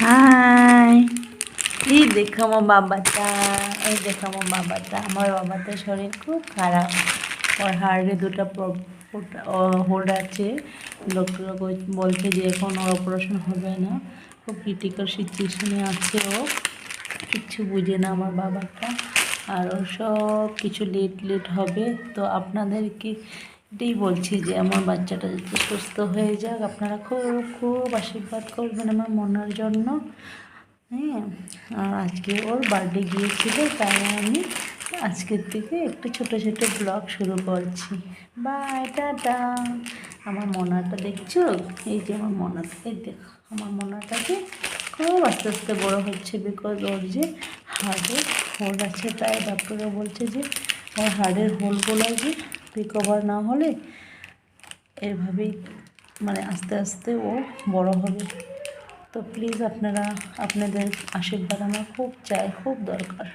High, এই দেখো আমার বাবাটা, এই দেখো আমার বাবাটা। আমার বাবাটার শরীর খুব খারাপ। ওর হাড়ে দুটো হোল আছে। ডক্টর বলছে যে এখন ওর অপারেশন হবে না, খুব ক্রিটিক্যাল সিচুয়েশনে আছে ও। কিচ্ছু বুঝে না আমার বাবাটা। আর ও সব কিছু লেট হবে। তো আপনাদেরকে এটাই বলছি যে আমার বাচ্চাটা যাতে সুস্থ হয়ে যাক, আপনারা খুব খুব আশীর্বাদ করবেন আমার মনার জন্য। হ্যাঁ, আর আজকে ওর বার্থডে গিয়েছিল, তাই আমি আজকের থেকে একটু ছোটো ছোটো ব্লগ শুরু করছি। বাই, টাটা। আমার মনাটা দেখছো? এই যে আমার মনাটা, এই দেখো আমার মনাটাকে খুব আস্তে আস্তে বড়ো হচ্ছে, বিকজ ওর যে হার্টের হোল আছে, তাই ডক্টররা বলছে যে ওর হার্টের হোলগুলো যে রিকভার না হলে এভাবেই মানে আস্তে আস্তে ও বড় হবে। তো প্লিজ আপনারা আপনাদের আশীর্বাদ আমার খুব চাই, খুব দরকার।